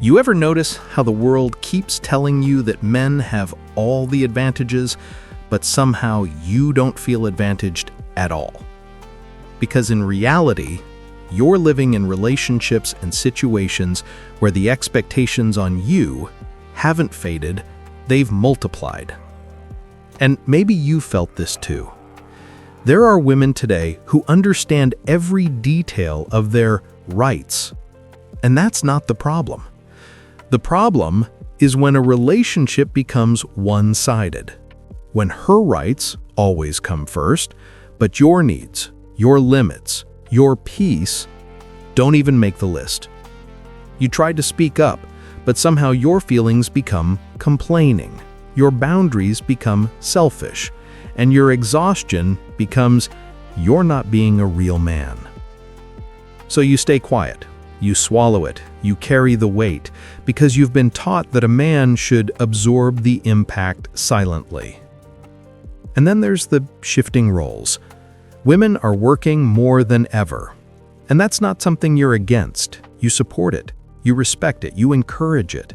You ever notice how the world keeps telling you that men have all the advantages, but somehow you don't feel advantaged at all? Because in reality, you're living in relationships and situations where the expectations on you haven't faded, they've multiplied. And maybe you felt this too. There are women today who understand every detail of their rights, and that's not the problem. The problem is when a relationship becomes one-sided, when her rights always come first, but your needs, your limits, your peace don't even make the list. You tried to speak up, but somehow your feelings become complaining, your boundaries become selfish, and your exhaustion becomes you're not being a real man. So you stay quiet. You swallow it, you carry the weight, because you've been taught that a man should absorb the impact silently. And then there's the shifting roles. Women are working more than ever. And that's not something you're against. You support it, you respect it, you encourage it.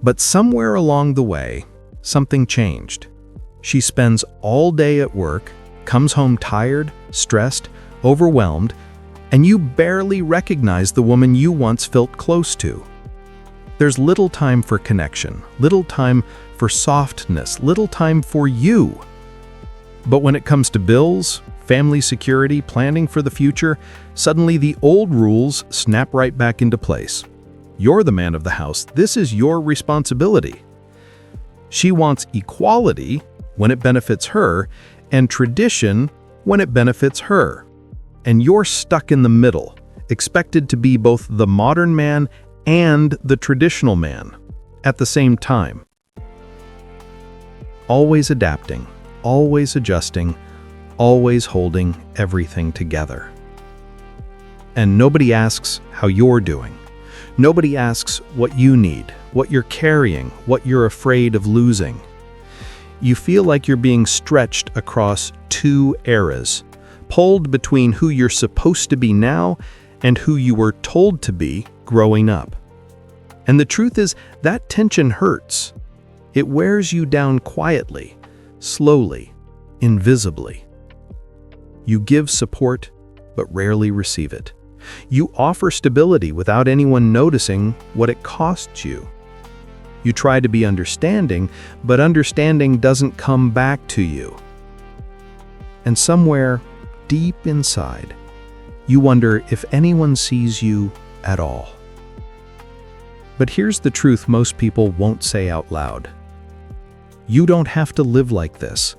But somewhere along the way, something changed. She spends all day at work, comes home tired, stressed, overwhelmed, and you barely recognize the woman you once felt close to. There's little time for connection, little time for softness, little time for you. But when it comes to bills, family security, planning for the future, suddenly the old rules snap right back into place. You're the man of the house. This is your responsibility. She wants equality when it benefits her, and tradition when it benefits her. And you're stuck in the middle, expected to be both the modern man and the traditional man at the same time. Always adapting, always adjusting, always holding everything together. And nobody asks how you're doing. Nobody asks what you need, what you're carrying, what you're afraid of losing. You feel like you're being stretched across two eras, pulled between who you're supposed to be now and who you were told to be growing up. And the truth is, that tension hurts. It wears you down quietly, slowly, invisibly. You give support, but rarely receive it. You offer stability without anyone noticing what it costs you. You try to be understanding, but understanding doesn't come back to you. And somewhere deep inside, you wonder if anyone sees you at all. But here's the truth most people won't say out loud. You don't have to live like this.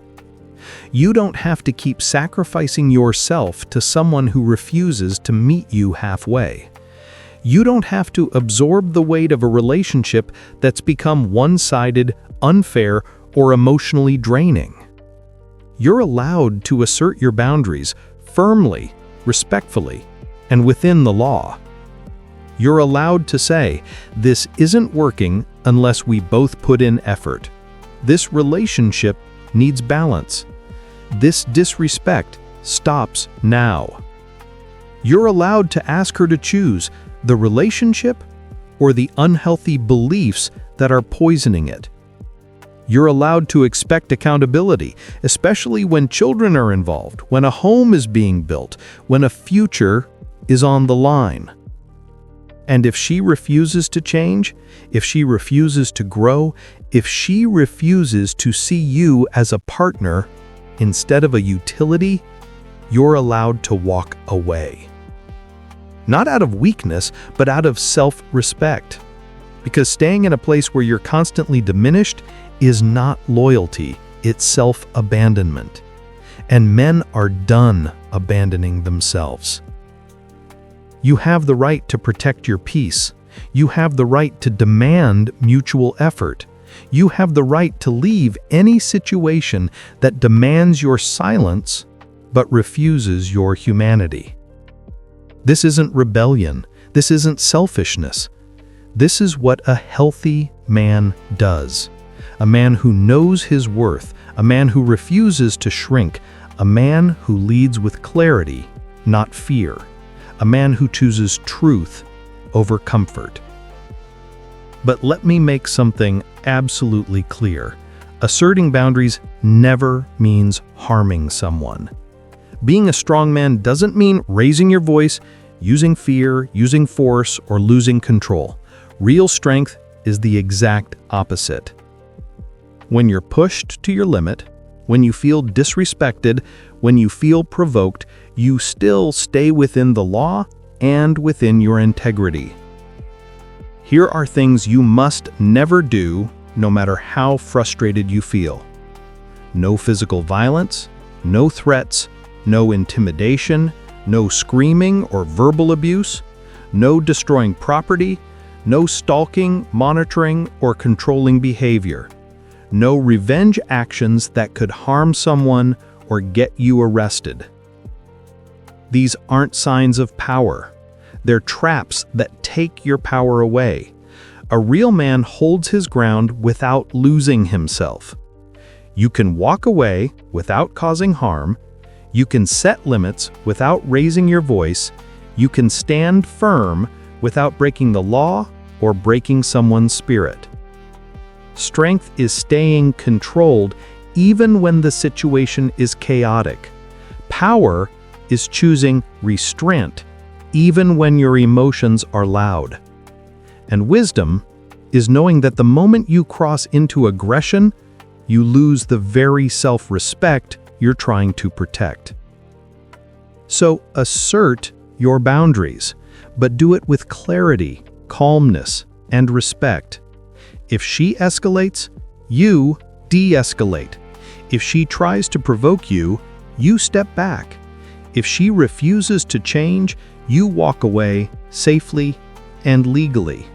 You don't have to keep sacrificing yourself to someone who refuses to meet you halfway. You don't have to absorb the weight of a relationship that's become one-sided, unfair, or emotionally draining. You're allowed to assert your boundaries firmly, respectfully, and within the law. You're allowed to say, this isn't working unless we both put in effort. This relationship needs balance. This disrespect stops now. You're allowed to ask her to choose the relationship or the unhealthy beliefs that are poisoning it. You're allowed to expect accountability, especially when children are involved, when a home is being built, when a future is on the line. And if she refuses to change, if she refuses to grow, if she refuses to see you as a partner instead of a utility, you're allowed to walk away. Not out of weakness, but out of self-respect. Because staying in a place where you're constantly diminished is not loyalty, it's self-abandonment. And men are done abandoning themselves. You have the right to protect your peace. You have the right to demand mutual effort. You have the right to leave any situation that demands your silence but refuses your humanity. This isn't rebellion. This isn't selfishness. This is what a healthy man does. A man who knows his worth, a man who refuses to shrink, a man who leads with clarity, not fear, a man who chooses truth over comfort. But let me make something absolutely clear. Asserting boundaries never means harming someone. Being a strong man doesn't mean raising your voice, using fear, using force, or losing control. Real strength is the exact opposite. When you're pushed to your limit, when you feel disrespected, when you feel provoked, you still stay within the law and within your integrity. Here are things you must never do, no matter how frustrated you feel. No physical violence, no threats, no intimidation, no screaming or verbal abuse, no destroying property, no stalking, monitoring, or controlling behavior. No revenge actions that could harm someone or get you arrested. These aren't signs of power. They're traps that take your power away. A real man holds his ground without losing himself. You can walk away without causing harm. You can set limits without raising your voice. You can stand firm without breaking the law or breaking someone's spirit. Strength is staying controlled even when the situation is chaotic. Power is choosing restraint even when your emotions are loud. And wisdom is knowing that the moment you cross into aggression, you lose the very self-respect you're trying to protect. So assert your boundaries, but do it with clarity, calmness, and respect. If she escalates, you de-escalate. If she tries to provoke you, you step back. If she refuses to change, you walk away safely and legally.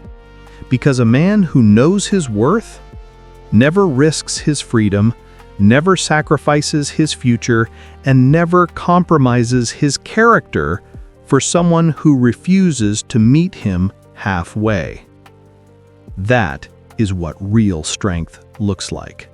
Because a man who knows his worth never risks his freedom, never sacrifices his future, and never compromises his character for someone who refuses to meet him halfway. That is what real strength looks like.